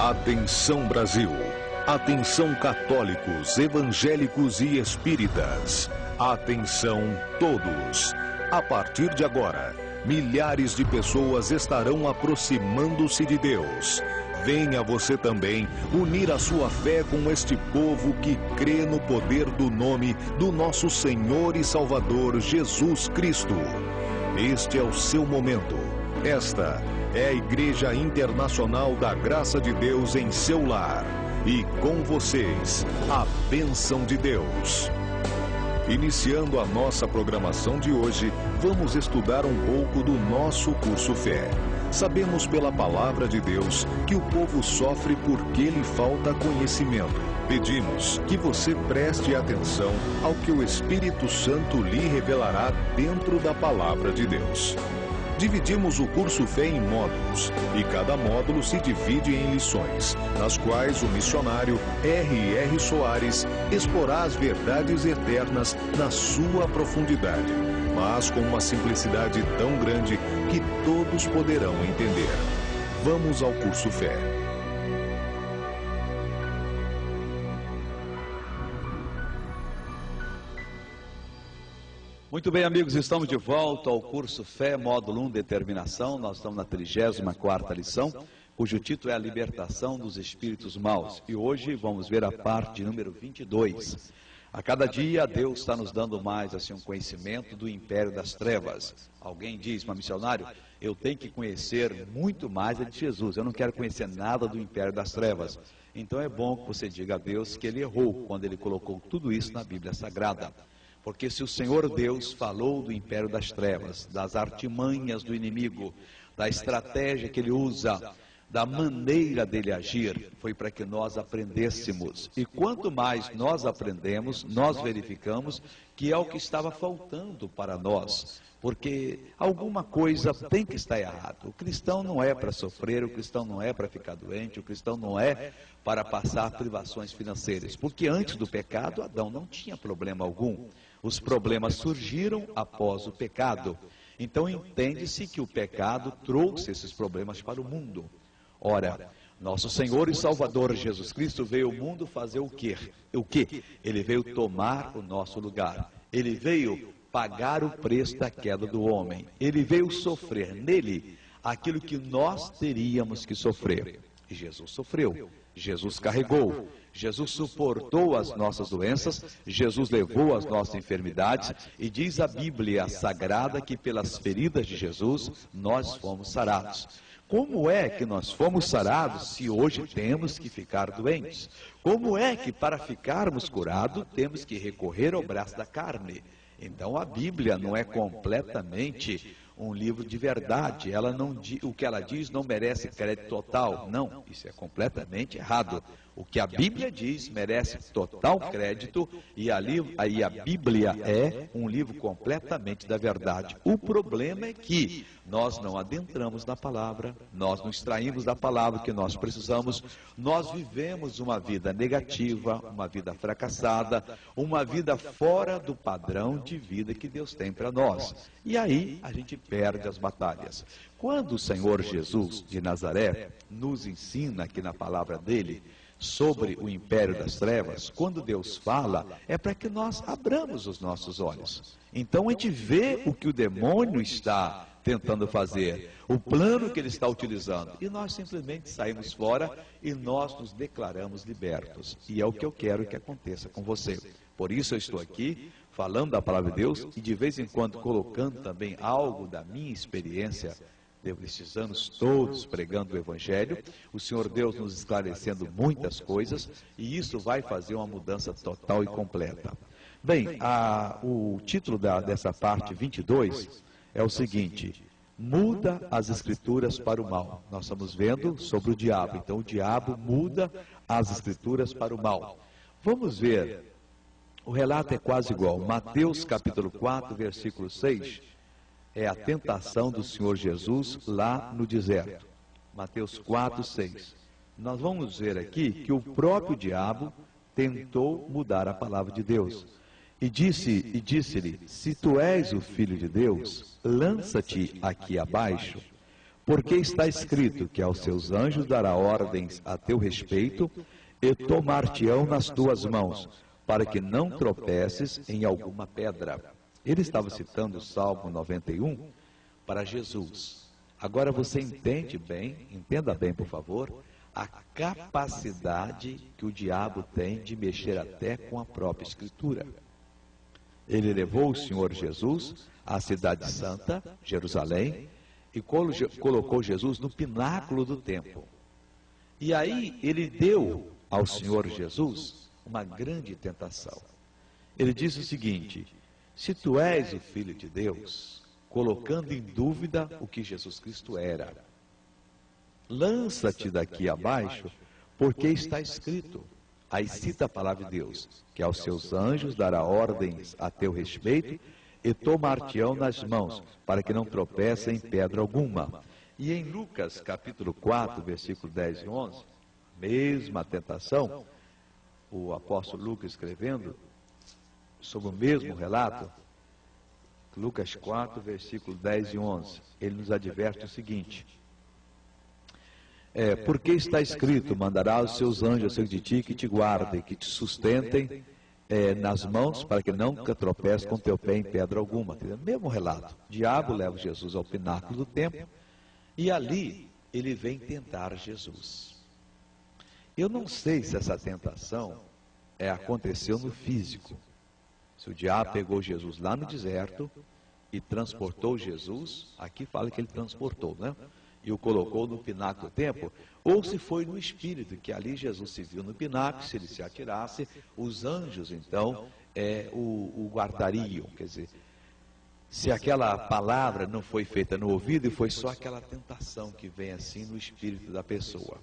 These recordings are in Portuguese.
Atenção Brasil, atenção católicos, evangélicos e espíritas, atenção todos. A partir de agora, milhares de pessoas estarão aproximando-se de Deus. Venha você também unir a sua fé com este povo que crê no poder do nome do nosso Senhor e Salvador Jesus Cristo. Este é o seu momento. Esta é a Igreja Internacional da Graça de Deus em seu lar. E com vocês, a bênção de Deus. Iniciando a nossa programação de hoje, vamos estudar um pouco do nosso curso Fé. Sabemos pela palavra de Deus que o povo sofre porque lhe falta conhecimento. Pedimos que você preste atenção ao que o Espírito Santo lhe revelará dentro da palavra de Deus. Dividimos o curso Fé em módulos, e cada módulo se divide em lições, nas quais o missionário R.R. Soares exporá as verdades eternas na sua profundidade, mas com uma simplicidade tão grande que todos poderão entender. Vamos ao curso Fé. Muito bem, amigos, estamos de volta ao curso Fé, módulo 1, Determinação. Nós estamos na 34ª lição, cujo título é a Libertação dos Espíritos Maus. E hoje vamos ver a parte número 22. A cada dia, Deus está nos dando mais assim, um conhecimento do império das trevas. Alguém diz, mas missionário, eu tenho que conhecer muito mais de Jesus. Eu não quero conhecer nada do império das trevas. Então é bom que você diga a Deus que Ele errou quando Ele colocou tudo isso na Bíblia Sagrada. Porque se o Senhor Deus falou do império das trevas, das artimanhas do inimigo, da estratégia que ele usa, da maneira dele agir, foi para que nós aprendêssemos. E quanto mais nós aprendemos, nós verificamos que é o que estava faltando para nós. Porque alguma coisa tem que estar errada. O cristão não é para sofrer, o cristão não é para ficar doente, o cristão não é para passar privações financeiras. Porque antes do pecado, Adão não tinha problema algum. Os problemas surgiram após o pecado. Então entende-se que o pecado trouxe esses problemas para o mundo. Ora, nosso Senhor e Salvador Jesus Cristo veio ao mundo fazer o quê? Ele veio tomar o nosso lugar. Ele veio pagar o preço da queda do homem. Ele veio sofrer nele aquilo que nós teríamos que sofrer. E Jesus sofreu. Jesus carregou, Jesus suportou as nossas doenças, Jesus levou as nossas enfermidades, e diz a Bíblia Sagrada que pelas feridas de Jesus nós fomos sarados. Como é que nós fomos sarados se hoje temos que ficar doentes? Como é que para ficarmos curados temos que recorrer ao braço da carne? Então a Bíblia não é completamente um livro de verdade. Ela não, o que ela diz não merece crédito total. Não, isso é completamente errado. O que a Bíblia diz merece total crédito, e a Bíblia é um livro completamente da verdade. O problema é que nós não adentramos na palavra, nós não extraímos da palavra o que nós precisamos, nós vivemos uma vida negativa, uma vida fracassada, uma vida fora do padrão de vida que Deus tem para nós. E aí a gente perde as batalhas. Quando o Senhor Jesus de Nazaré nos ensina aqui na palavra dele sobre o império das trevas, quando Deus fala, é para que nós abramos os nossos olhos. Então a gente vê o que o demônio está tentando fazer, o plano que ele está utilizando, e nós simplesmente saímos fora e nós nos declaramos libertos. E é o que eu quero que aconteça com você. Por isso eu estou aqui falando da palavra de Deus e de vez em quando colocando também algo da minha experiência desses anos todos pregando o Evangelho, o Senhor Deus nos esclarecendo muitas coisas, e isso vai fazer uma mudança total e completa. Bem, o título dessa parte 22 é o seguinte: muda as Escrituras para o mal. Nós estamos vendo sobre o diabo, então o diabo muda as Escrituras para o mal. Vamos ver, o relato é quase igual. Mateus capítulo 4, versículo 6, é a tentação do Senhor Jesus lá no deserto. Mateus 4, 6. Nós vamos ver aqui que o próprio diabo tentou mudar a palavra de Deus. E disse-lhe: se tu és o Filho de Deus, lança-te aqui abaixo, porque está escrito que aos seus anjos dará ordens a teu respeito e tomar-te-ão nas tuas mãos, para que não tropeces em alguma pedra. Ele estava citando o Salmo 91 para Jesus. Agora você entenda bem, por favor, a capacidade que o diabo tem de mexer até com a própria Escritura. Ele levou o Senhor Jesus à cidade santa, Jerusalém, e colocou Jesus no pináculo do templo. E aí ele deu ao Senhor Jesus uma grande tentação. Ele disse o seguinte: se tu és o Filho de Deus, colocando em dúvida o que Jesus Cristo era, lança-te daqui abaixo, porque está escrito. Aí cita a palavra de Deus, que aos seus anjos dará ordens a teu respeito e tomar-te-ão nas mãos, para que não tropece em pedra alguma. E em Lucas capítulo 4, versículo 10 e 11, mesma tentação, o apóstolo Lucas escrevendo sobre o mesmo relato, Lucas 4, versículo 10 e 11, ele nos adverte o seguinte: porque está escrito, mandará os seus anjos acerca de ti, que te guardem, que te sustentem nas mãos, para que nunca tropece com teu pé em pedra alguma. Mesmo relato, o diabo leva Jesus ao pináculo do templo, e ali ele vem tentar Jesus. Eu não sei se essa tentação aconteceu no físico, se o diabo pegou Jesus lá no deserto e transportou Jesus, aqui fala que ele transportou, né? E o colocou no pináculo do templo, ou se foi no espírito, que ali Jesus se viu no pináculo, se ele se atirasse, os anjos então o guardariam. Quer dizer, se aquela palavra não foi feita no ouvido e foi só aquela tentação que vem assim no espírito da pessoa.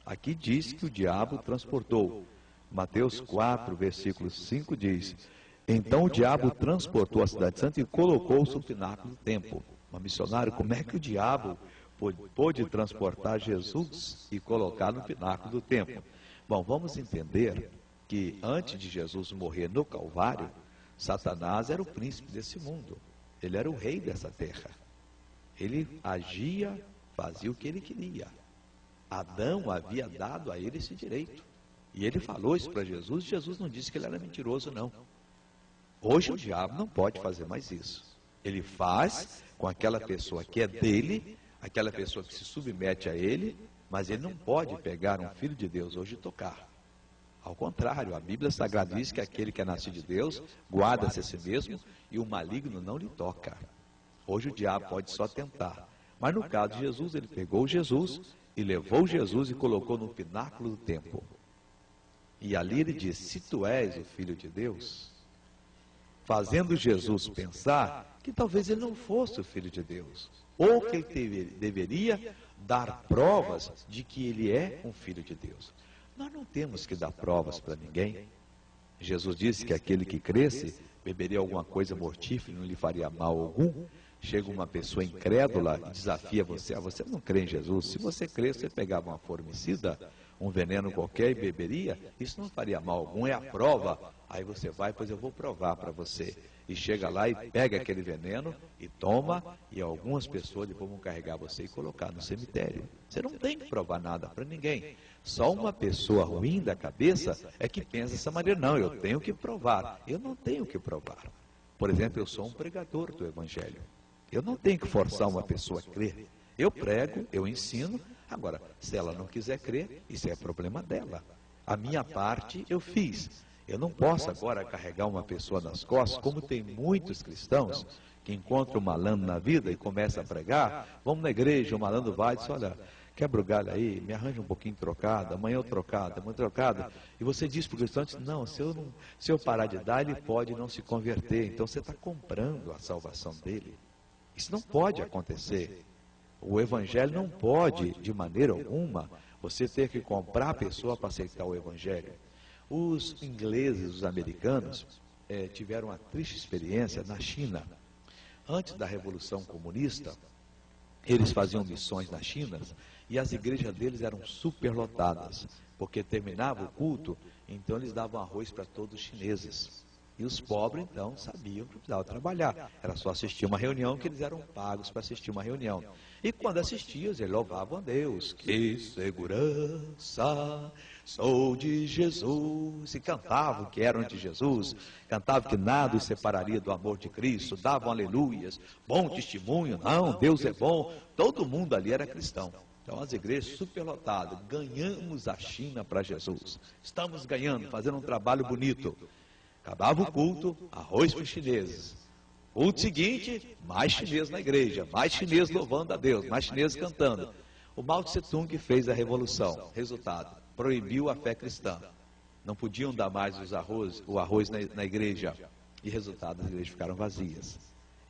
Aqui diz que o diabo transportou. Mateus 4, versículo 5 diz: então o diabo transportou a cidade santa e colocou-se no pináculo do templo. Uma missionária, como é que o diabo pôde transportar Jesus e colocar no pináculo do templo? Bom, vamos entender que antes de Jesus morrer no Calvário, Satanás era o príncipe desse mundo. Ele era o rei dessa terra. Ele agia, fazia o que ele queria. Adão havia dado a ele esse direito. E ele falou isso para Jesus, e Jesus não disse que ele era mentiroso, não. Hoje o diabo não pode fazer mais isso. Ele faz com aquela pessoa que é dele, aquela pessoa que se submete a ele, mas ele não pode pegar um filho de Deus hoje e tocar. Ao contrário, a Bíblia Sagrada diz que aquele que é nascido de Deus, guarda-se a si mesmo e o maligno não lhe toca. Hoje o diabo pode só tentar. Mas no caso de Jesus, ele pegou Jesus e levou Jesus e colocou no pináculo do templo. E ali ele disse: se tu és o Filho de Deus, fazendo Jesus pensar que talvez ele não fosse o Filho de Deus, ou que ele deveria dar provas de que ele é um Filho de Deus. Nós não temos que dar provas para ninguém. Jesus disse que aquele que cresce beberia alguma coisa mortífera e não lhe faria mal algum. Chega uma pessoa incrédula e desafia você: você não crê em Jesus? Se você crê, você pegava uma formicida, um veneno qualquer e beberia, isso não faria mal algum, é a prova. Aí você vai: pois eu vou provar para você. E chega lá e pega aquele veneno e toma, e algumas pessoas depois vão carregar você e colocar no cemitério. Você não tem que provar nada para ninguém. Só uma pessoa ruim da cabeça é que pensa dessa maneira: não, eu tenho que provar. Eu não tenho que provar. Por exemplo, eu sou um pregador do Evangelho. Eu não tenho que forçar uma pessoa a crer. Eu prego, eu ensino. Agora, se ela não quiser crer, isso é problema dela. A minha parte eu fiz. Eu não posso agora carregar uma pessoa nas costas, como tem muitos cristãos que encontram um malandro na vida e começam a pregar. Vamos na igreja, o malandro vai e diz: olha, quebra o galho aí, me arranja um pouquinho trocado, amanhã eu trocado, amanhã trocado. E você diz para o cristão: não, se eu parar de dar, ele pode não se converter. Então você está comprando a salvação dele. Isso não pode acontecer. O Evangelho não pode, de maneira alguma, você ter que comprar a pessoa para aceitar o Evangelho. Os ingleses, os americanos, tiveram uma triste experiência na China. Antes da Revolução Comunista, eles faziam missões na China e as igrejas deles eram superlotadas, porque terminava o culto, então eles davam arroz para todos os chineses. E os pobres, então, sabiam que precisavam trabalhar. Era só assistir uma reunião, que eles eram pagos para assistir uma reunião. E quando assistiam, eles louvavam a Deus. Que segurança sou de Jesus. E cantavam que eram de Jesus. Cantavam que nada os separaria do amor de Cristo. Davam aleluias. Bom testemunho. Não, Deus é bom. Todo mundo ali era cristão. Então as igrejas superlotadas. Ganhamos a China para Jesus. Estamos ganhando, fazendo um trabalho bonito. Acabava o culto, arroz para os chineses. Culto seguinte, mais chinês na igreja, mais chinês louvando a Deus, mais chinês cantando. O Mao Tse Tung fez a revolução. Resultado, proibiu a fé cristã. Não podiam dar mais o arroz na igreja. E resultado, as igrejas ficaram vazias.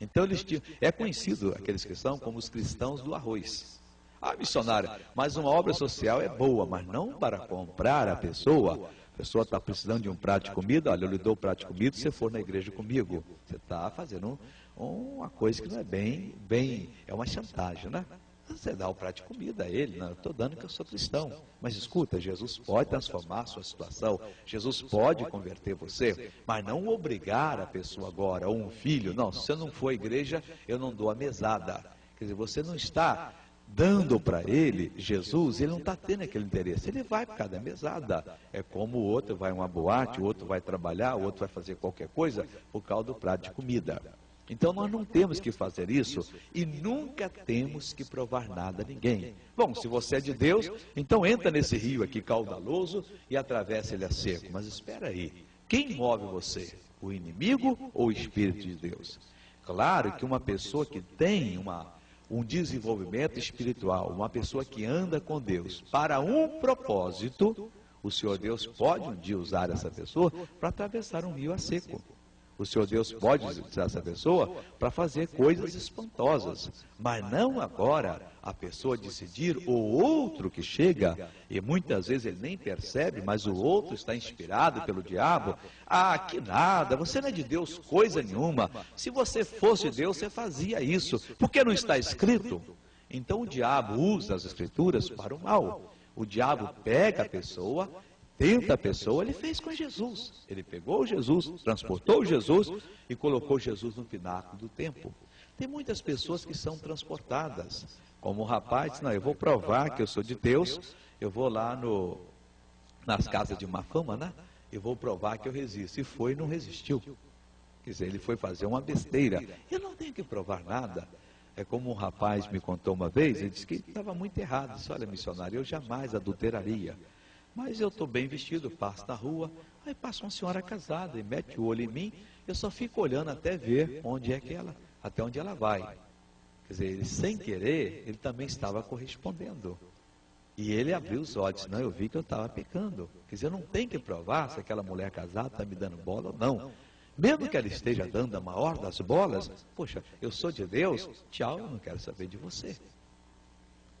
Então eles tinham, é conhecido aqueles cristãos como os cristãos do arroz. Ah, missionário, mas uma obra social é boa, mas não para comprar a pessoa. A pessoa está precisando de um prato de comida, olha, eu lhe dou o prato de comida, se você for na igreja comigo. Você está fazendo uma coisa que não é bem, é uma chantagem, né? Você dá o prato de comida a ele, não, eu estou dando que eu sou cristão. Mas escuta, Jesus pode transformar a sua situação, Jesus pode converter você, mas não obrigar a pessoa agora, ou um filho, não, se você não for à igreja, eu não dou a mesada. Quer dizer, você não está dando para ele, Jesus, ele não está tendo aquele interesse, ele vai por causa da mesada. É como o outro vai a uma boate, o outro vai trabalhar, o outro vai fazer qualquer coisa por causa do prato de comida. Então nós não temos que fazer isso e nunca temos que provar nada a ninguém. Bom, se você é de Deus, então entra nesse rio aqui caudaloso e atravessa ele a seco. Mas espera aí, quem move você? O inimigo ou o Espírito de Deus? Claro que uma pessoa que tem um desenvolvimento espiritual, uma pessoa que anda com Deus para um propósito, o Senhor Deus pode um dia usar essa pessoa para atravessar um rio a seco. O Senhor Deus pode usar essa pessoa para fazer coisas espantosas, mas não agora a pessoa decidir o outro que chega, e muitas vezes ele nem percebe, mas o outro está inspirado pelo diabo. Ah, que nada, você não é de Deus coisa nenhuma, se você fosse de Deus você fazia isso, porque não está escrito? Então o diabo usa as escrituras para o mal, o diabo pega a pessoa, tenta a pessoa, ele fez com Jesus. Ele pegou Jesus, transportou Jesus e colocou Jesus no pináculo do templo. Tem muitas pessoas que são transportadas. Como o rapaz disse, não, eu vou provar que eu sou de Deus, eu vou lá nas casas de má fama, né? Eu vou provar que eu resisto. E foi e não resistiu. Quer dizer, ele foi fazer uma besteira. Eu não tenho que provar nada. É como um rapaz me contou uma vez, ele disse que estava muito errado. Ele disse, olha, missionário, eu jamais adulteraria. Mas eu estou bem vestido, passo na rua, aí passa uma senhora casada e mete o olho em mim, eu só fico olhando até ver até onde ela vai. Quer dizer, ele sem querer, ele também estava correspondendo. E ele abriu os olhos, não, eu vi que eu estava pecando. Quer dizer, eu não tenho que provar se aquela mulher casada está me dando bola ou não. Mesmo que ela esteja dando a maior das bolas, poxa, eu sou de Deus, tchau, eu não quero saber de você.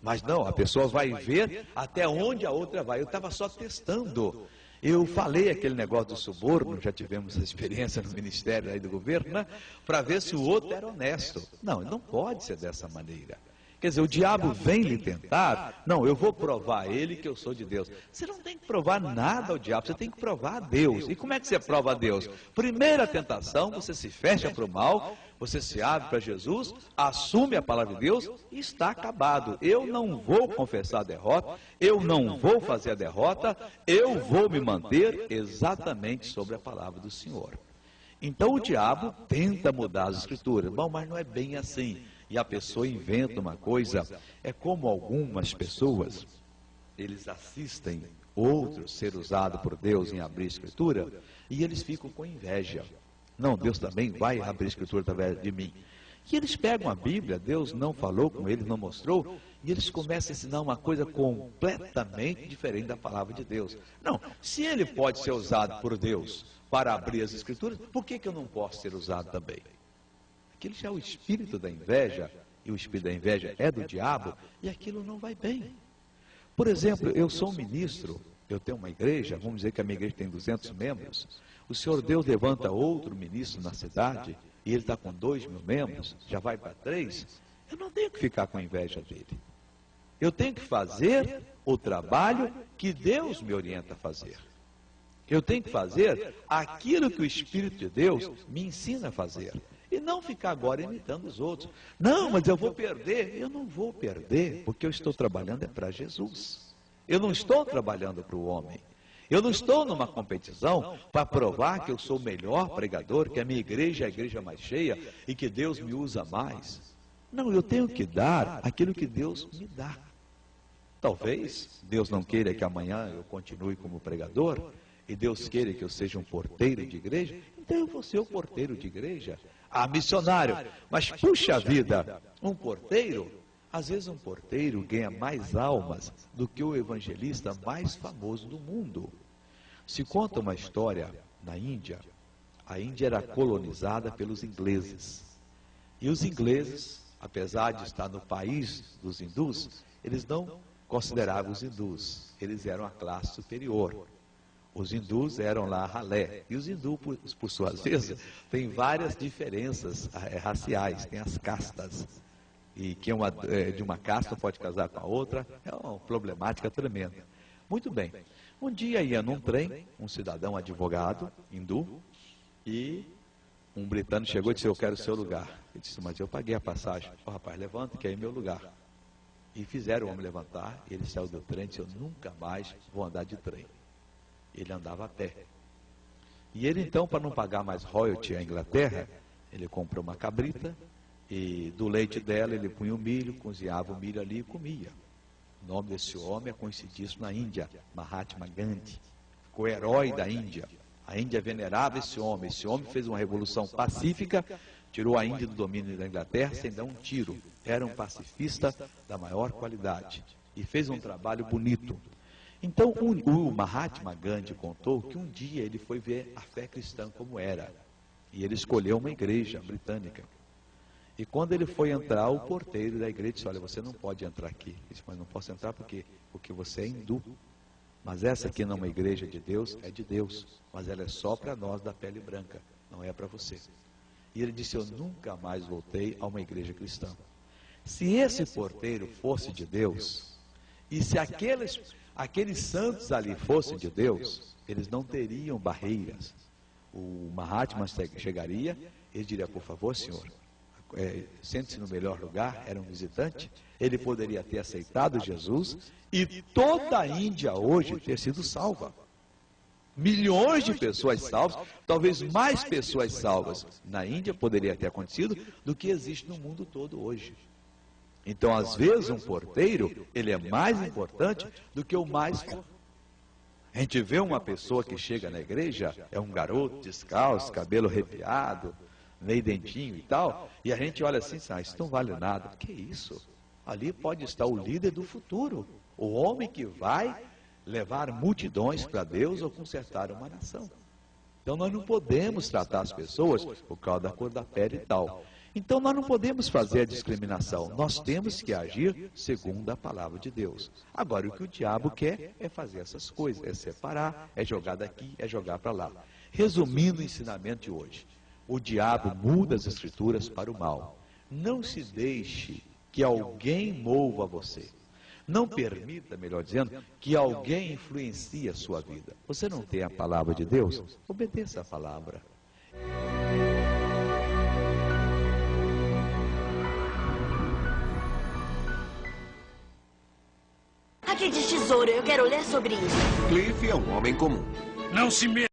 Mas não, a pessoa vai ver até onde a outra vai. Eu estava só testando. Eu falei aquele negócio do suborno, já tivemos essa experiência no ministério aí do governo, né? Para ver se o outro era honesto. Não, não pode ser dessa maneira. Quer dizer, o diabo vem lhe tentar, não, eu vou provar a ele que eu sou de Deus. Você não tem que provar nada ao diabo, você tem que provar a Deus. E como é que você prova a Deus? Primeira tentação, você se fecha para o mal, você se abre para Jesus, assume a palavra de Deus e está acabado. Eu não vou confessar a derrota, eu não vou fazer a derrota, eu vou me manter exatamente sobre a palavra do Senhor. Então o diabo tenta mudar as escrituras. Bom, mas não é bem assim. E a pessoa inventa uma coisa. É como algumas pessoas, eles assistem outro ser usado por Deus em abrir a escritura, e eles ficam com inveja. Não, Deus também vai abrir a escritura através de mim. E eles pegam a Bíblia, Deus não falou com eles, não mostrou, e eles começam a ensinar uma coisa completamente diferente da palavra de Deus. Não, se ele pode ser usado por Deus para abrir as escrituras, por que eu não posso ser usado também? Aquilo já é o espírito da inveja, e o espírito da inveja é do diabo, e aquilo não vai bem. Por exemplo, eu sou um ministro, eu tenho uma igreja, vamos dizer que a minha igreja tem 200 membros, o Senhor Deus levanta outro ministro na cidade, e ele está com 2.000 membros, já vai para 3, eu não tenho que ficar com inveja dele. Eu tenho que fazer o trabalho que Deus me orienta a fazer. Eu tenho que fazer aquilo que o Espírito de Deus me ensina a fazer. E não ficar agora imitando os outros. Não, mas eu vou perder. Eu não vou perder, porque eu estou trabalhando para Jesus. Eu não estou trabalhando para o homem. Eu não estou numa competição para provar que eu sou o melhor pregador, que a minha igreja é a igreja mais cheia e que Deus me usa mais. Não, eu tenho que dar aquilo que Deus me dá. Talvez Deus não queira que amanhã eu continue como pregador, e Deus queira que eu seja um porteiro de igreja, então eu vou ser o porteiro de igreja. Ah, missionário, mas puxa vida, um porteiro, às vezes um porteiro ganha mais almas do que o evangelista mais famoso do mundo. Se conta uma história na Índia, a Índia era colonizada pelos ingleses. E os ingleses, apesar de estar no país dos hindus, eles não consideravam os hindus, eles eram a classe superior. Os hindus eram lá ralé, e os hindus, por suas vezes, têm várias diferenças raciais, tem as castas, e que de uma casta pode casar com a outra, é uma problemática tremenda. Muito bem, um dia ia num trem, um cidadão advogado, hindu, e um britânico chegou e disse, eu quero o seu lugar. Ele disse, mas eu paguei a passagem. O rapaz, levanta, que é meu lugar. E fizeram o homem levantar, ele saiu do trem e disse, eu nunca mais vou andar de trem. Ele andava a pé. E ele então, para não pagar mais royalty à Inglaterra, ele comprou uma cabrita, e do leite dela ele punha o milho, cozinhava o milho ali e comia. O nome desse homem é conhecidíssimo na Índia, Mahatma Gandhi, ficou herói da Índia. A Índia venerava esse homem fez uma revolução pacífica, tirou a Índia do domínio da Inglaterra sem dar um tiro. Era um pacifista da maior qualidade e fez um trabalho bonito. Então, o Mahatma Gandhi contou que um dia ele foi ver a fé cristã como era. E ele escolheu uma igreja britânica. E quando ele foi entrar, o porteiro da igreja disse, olha, você não pode entrar aqui. Ele disse, mas não posso entrar por quê? Porque você é hindu. Mas essa aqui não é uma igreja de Deus, é de Deus. Mas ela é só para nós da pele branca, não é para você. E ele disse, eu nunca mais voltei a uma igreja cristã. Se esse porteiro fosse de Deus, e se aqueles santos ali fossem de Deus, eles não teriam barreiras. O Mahatma chegaria, ele diria, por favor, senhor, sente-se no melhor lugar, era um visitante, ele poderia ter aceitado Jesus e toda a Índia hoje ter sido salva. Milhões de pessoas salvas, talvez mais pessoas salvas na Índia poderia ter acontecido do que existe no mundo todo hoje. Então, às vezes, um porteiro, ele é mais importante do que o mais... A gente vê uma pessoa que chega na igreja, é um garoto descalço, cabelo arrepiado, meio dentinho e tal, e a gente olha assim, isso não vale nada. Que isso? Ali pode estar o líder do futuro, o homem que vai levar multidões para Deus ou consertar uma nação. Então, nós não podemos tratar as pessoas por causa da cor da pele e tal. Então, nós não podemos fazer a discriminação. Nós temos que agir segundo a palavra de Deus. Agora, o que o diabo quer é fazer essas coisas, é separar, é jogar daqui, é jogar para lá. Resumindo o ensinamento de hoje, o diabo muda as escrituras para o mal. Não se deixe que alguém mova você. Não permita, melhor dizendo, que alguém influencie a sua vida. Você não tem a palavra de Deus? Obedeça a palavra. Aqui de tesouro, eu quero ler sobre isso. Cliff é um homem comum. Não se meta.